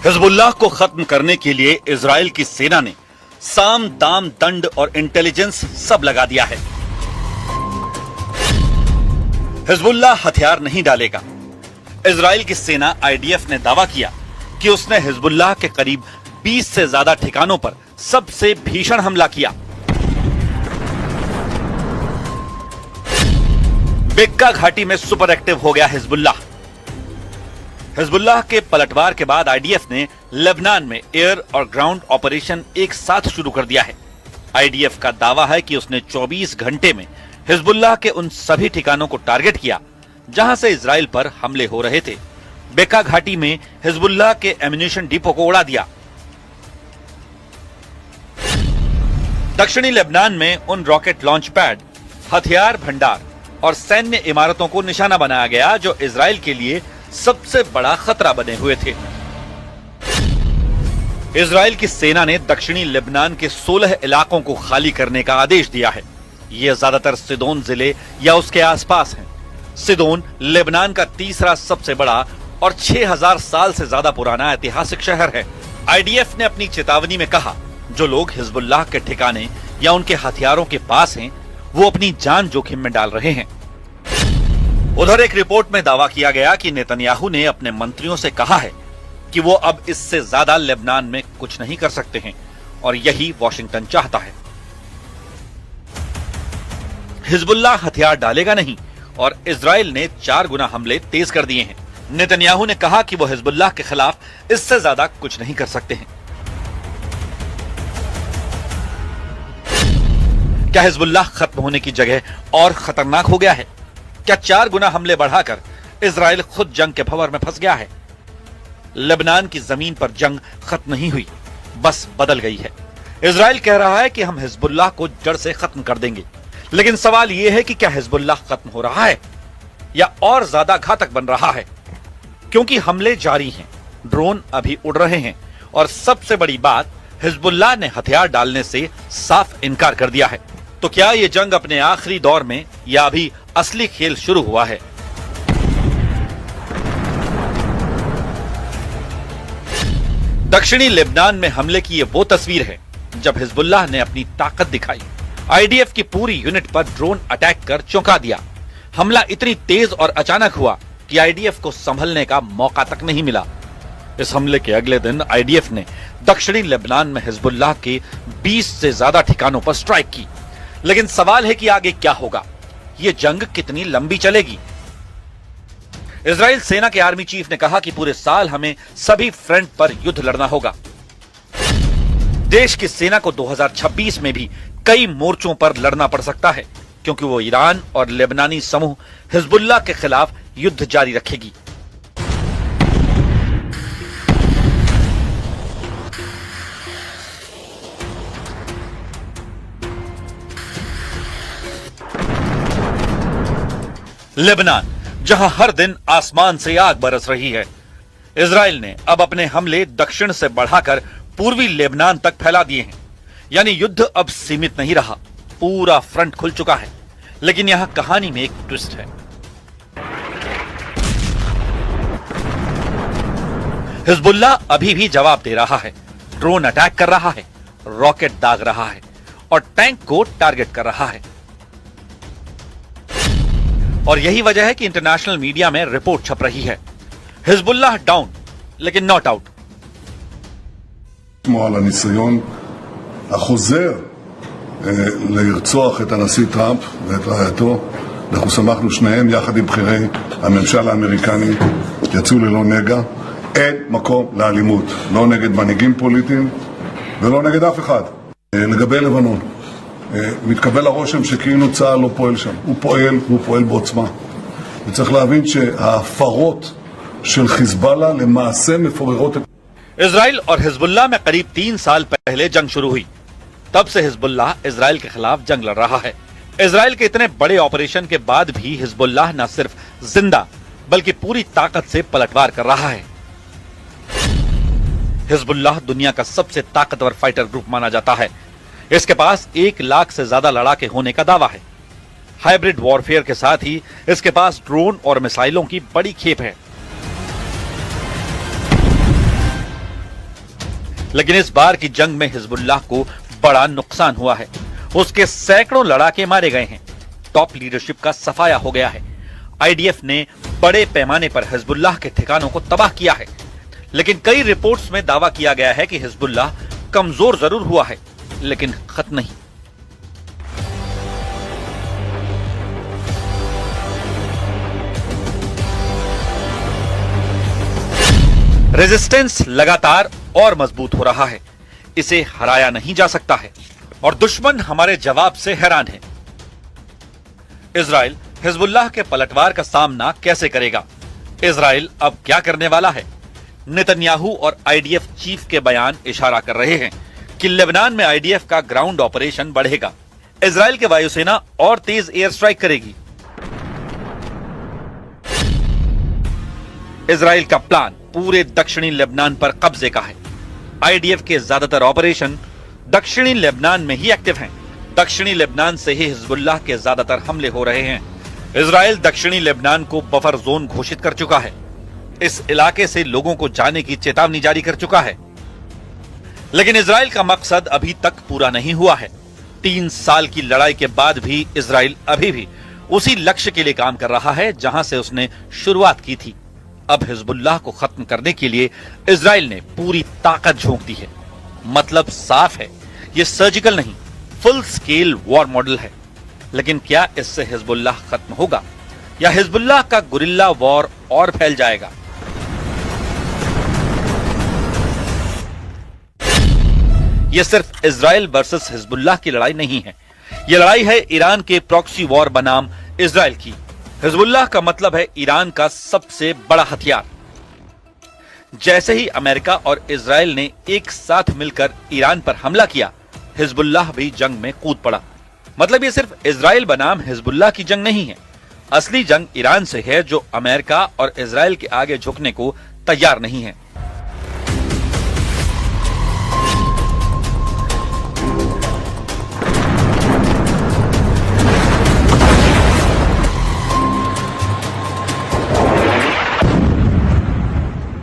Hezbollah को खत्म करने के लिए इजराइल की सेना ने साम दाम दंड और इंटेलिजेंस सब लगा दिया है। हिजबुल्लाह हथियार नहीं डालेगा। इजराइल की सेना आईडीएफ ने दावा किया कि उसने हिजबुल्लाह के करीब 20 से ज्यादा ठिकानों पर सबसे भीषण हमला किया। बेक्का घाटी में सुपर एक्टिव हो गया हिजबुल्लाह। हिजबुल्लाह के पलटवार के बाद आईडीएफ ने लेबनान में एयर और ग्राउंड ऑपरेशन एक साथ शुरू कर दिया है। आईडीएफ का दावा है कि उसने 24 घंटे में हिजबुल्लाह के उन सभी ठिकानों को टारगेट किया जहां से इजराइल पर हमले हो रहे थे। बेक्का घाटी में हिजबुल्लाह के एम्यूनिशन डिपो को उड़ा दिया। दक्षिणी लेबनान में उन रॉकेट लॉन्च पैड, हथियार भंडार और सैन्य इमारतों को निशाना बनाया गया जो इजराइल के लिए सबसे बड़ा खतरा बने हुए थे। इजराइल की सेना ने दक्षिणी लेबनान के 16 इलाकों को खाली करने का आदेश दिया है। ये ज्यादातर सिदोन जिले या उसके आसपास हैं। सिदोन लेबनान का तीसरा सबसे बड़ा और 6000 साल से ज्यादा पुराना ऐतिहासिक शहर है। आईडीएफ ने अपनी चेतावनी में कहा, जो लोग हिजबुल्लाह के ठिकाने या उनके हथियारों के पास हैं, वो अपनी जान जोखिम में डाल रहे हैं। उधर एक रिपोर्ट में दावा किया गया कि नेतन्याहू ने अपने मंत्रियों से कहा है कि वो अब इससे ज्यादा लेबनान में कुछ नहीं कर सकते हैं और यही वॉशिंगटन चाहता है। हिजबुल्लाह हथियार डालेगा नहीं और इजराइल ने 4 गुना हमले तेज कर दिए हैं। नेतन्याहू ने कहा कि वो हिजबुल्लाह के खिलाफ इससे ज्यादा कुछ नहीं कर सकते हैं। क्या हिजबुल्लाह खत्म होने की जगह और खतरनाक हो गया है? क्या 4 गुना हमले बढ़ाकर इजराइल खुद जंग के भंवर में फंस गया है? लेबनान की जमीन पर जंग खत्म नहीं हुई, बस बदल गई है। इजराइल कह रहा है कि हम हिजबुल्लाह को जड़ से खत्म कर देंगे, लेकिन सवाल यह है कि क्या हिजबुल्लाह खत्म हो रहा है या और ज्यादा घातक बन रहा है? क्योंकि हमले जारी हैं, ड्रोन अभी उड़ रहे हैं और सबसे बड़ी बात, हिजबुल्लाह ने हथियार डालने से साफ इनकार कर दिया है। तो क्या यह जंग अपने आखिरी दौर में या अभी असली खेल शुरू हुआ है? दक्षिणी लेबनान में हमले की यह वो तस्वीर है जब हिजबुल्लाह ने अपनी ताकत दिखाई। आईडीएफ की पूरी यूनिट पर ड्रोन अटैक कर चौंका दिया। हमला इतनी तेज और अचानक हुआ कि आईडीएफ को संभलने का मौका तक नहीं मिला। इस हमले के अगले दिन आईडीएफ ने दक्षिणी लेबनान में हिजबुल्लाह के 20 से ज्यादा ठिकानों पर स्ट्राइक की। लेकिन सवाल है कि आगे क्या होगा? यह जंग कितनी लंबी चलेगी? इजराइल सेना के आर्मी चीफ ने कहा कि पूरे साल हमें सभी फ्रंट पर युद्ध लड़ना होगा। देश की सेना को 2026 में भी कई मोर्चों पर लड़ना पड़ सकता है, क्योंकि वो ईरान और लेबनानी समूह हिजबुल्लाह के खिलाफ युद्ध जारी रखेगी। लेबनान, जहां हर दिन आसमान से आग बरस रही है। इजराइल ने अब अपने हमले दक्षिण से बढ़ाकर पूर्वी लेबनान तक फैला दिए हैं। यानी युद्ध अब सीमित नहीं रहा, पूरा फ्रंट खुल चुका है। लेकिन यहां कहानी में एक ट्विस्ट है। हिजबुल्लाह अभी भी जवाब दे रहा है, ड्रोन अटैक कर रहा है, रॉकेट दाग रहा है और टैंक को टारगेट कर रहा है। और यही वजह है कि इंटरनेशनल मीडिया में रिपोर्ट छप रही है, हिजबुल्लाह डाउन लेकिन नॉट आउट। על הניסיון החוזר לרצוח את הנשיא טראמפ ואת רעייתו. אנחנו שמחנו שניהם יחד עם בכירי הממשל האמריקני יצאו ללא נגע. אין מקום לאלימות, לא נגד מנהיגים פוליטיים ולא נגד אף אחד. לגבי לבנון, מתקבל הרושם שכאילו צה"ל לא פועל שם. הוא פועל בעוצמה. וצריך להבין שההפרות של חיזבאללה למעשה מפוררות את... इजराइल और हिजबुल्लाह में करीब 3 साल पहले जंग शुरू हुई। तब से हिजबुल्लाह इजराइल के खिलाफ जंग लड़ रहा है। इजराइल के इतने बड़े ऑपरेशन के बाद भी हिजबुल्लाह न सिर्फ जिंदा बल्कि पूरी ताकत से पलटवार कर रहा है। हिजबुल्लाह दुनिया का सबसे ताकतवर फाइटर ग्रुप माना जाता है। इसके पास 1 लाख से ज्यादा लड़ाके होने का दावा है। हाइब्रिड वॉरफेयर के साथ ही इसके पास ड्रोन और मिसाइलों की बड़ी खेप है। लेकिन इस बार की जंग में हिजबुल्लाह को बड़ा नुकसान हुआ है। उसके सैकड़ों लड़ाके मारे गए हैं। टॉप लीडरशिप का सफाया हो गया है। आईडीएफ ने बड़े पैमाने पर हिजबुल्लाह के ठिकानों को तबाह किया है। लेकिन कई रिपोर्ट्स में दावा किया गया है कि हिजबुल्लाह कमजोर जरूर हुआ है, लेकिन खत्म नहीं। रेजिस्टेंस लगातार और मजबूत हो रहा है। इसे हराया नहीं जा सकता है और दुश्मन हमारे जवाब से हैरान है। इजराइल हिजबुल्लाह के पलटवार का सामना कैसे करेगा? इजराइल अब क्या करने वाला है? नेतन्याहू और आईडीएफ चीफ के बयान इशारा कर रहे हैं कि लेबनान में आईडीएफ का ग्राउंड ऑपरेशन बढ़ेगा। इजराइल की वायुसेना और तेज एयर स्ट्राइक करेगी। इजराइल का प्लान पूरे दक्षिणी लेबनान पर कब्जे का है। आईडीएफ के ज्यादातर ऑपरेशन दक्षिणी लेबनान में ही एक्टिव हैं। दक्षिणी लेबनान से ही हिजबुल्लाह के ज्यादातर हमले हो रहे हैं। इजराइल दक्षिणी लेबनान को बफर जोन घोषित कर चुका है। इस इलाके से लोगों को जाने की चेतावनी जारी कर चुका है। लेकिन इजराइल का मकसद अभी तक पूरा नहीं हुआ है। 3 साल की लड़ाई के बाद भी इजराइल अभी भी उसी लक्ष्य के लिए काम कर रहा है जहां से उसने शुरुआत की थी। अब हिजबुल्लाह को खत्म करने के लिए इजराइल ने पूरी ताकत झोंक दी है। मतलब साफ है, यह सर्जिकल नहीं, फुल स्केल वॉर मॉडल है। लेकिन क्या इससे हिजबुल्लाह खत्म होगा या हिजबुल्लाह का गुरिल्ला वॉर और फैल जाएगा? यह सिर्फ इजराइल वर्सेस हिजबुल्लाह की लड़ाई नहीं है। यह लड़ाई है ईरान के प्रॉक्सी वॉर बनाम इजराइल की। हिजबुल्लाह का मतलब है ईरान का सबसे बड़ा हथियार। जैसे ही अमेरिका और इजराइल ने एक साथ मिलकर ईरान पर हमला किया, हिजबुल्लाह भी जंग में कूद पड़ा। मतलब ये सिर्फ इजराइल बनाम हिजबुल्लाह की जंग नहीं है। असली जंग ईरान से है, जो अमेरिका और इजराइल के आगे झुकने को तैयार नहीं है।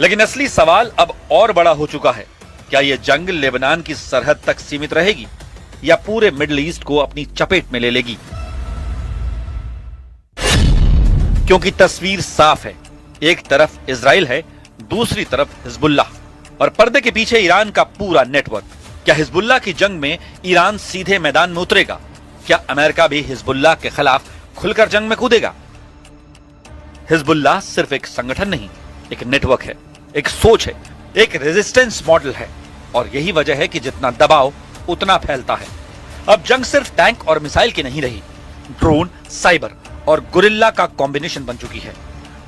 लेकिन असली सवाल अब और बड़ा हो चुका है। क्या यह जंग लेबनान की सरहद तक सीमित रहेगी या पूरे मिडिल ईस्ट को अपनी चपेट में ले लेगी? क्योंकि तस्वीर साफ है। एक तरफ इजराइल है, दूसरी तरफ हिजबुल्लाह और पर्दे के पीछे ईरान का पूरा नेटवर्क। क्या हिजबुल्लाह की जंग में ईरान सीधे मैदान में उतरेगा? क्या अमेरिका भी हिजबुल्लाह के खिलाफ खुलकर जंग में कूदेगा? हिजबुल्लाह सिर्फ एक संगठन नहीं, एक नेटवर्क है, एक सोच है, एक रेजिस्टेंस मॉडल है। और यही वजह है कि जितना दबाव उतना फैलता है। अब जंग सिर्फ टैंक और मिसाइल की नहीं रही, ड्रोन, साइबर और गुरिल्ला का कॉम्बिनेशन बन चुकी है।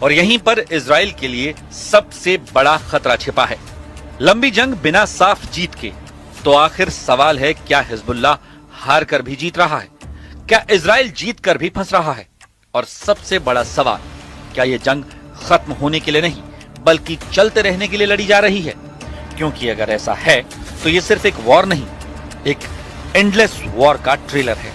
और यहीं पर इजराइल के लिए सबसे बड़ा खतरा छिपा है। लंबी जंग बिना साफ जीत के, तो आखिर सवाल है, क्या हिजबुल्लाह हार कर भी जीत रहा है? क्या इजराइल जीत कर भी फंस रहा है? और सबसे बड़ा सवाल, क्या यह जंग खत्म होने के लिए नहीं बल्कि चलते रहने के लिए लड़ी जा रही है? क्योंकि अगर ऐसा है तो यह सिर्फ एक वॉर नहीं, एक एंडलेस वॉर का ट्रेलर है।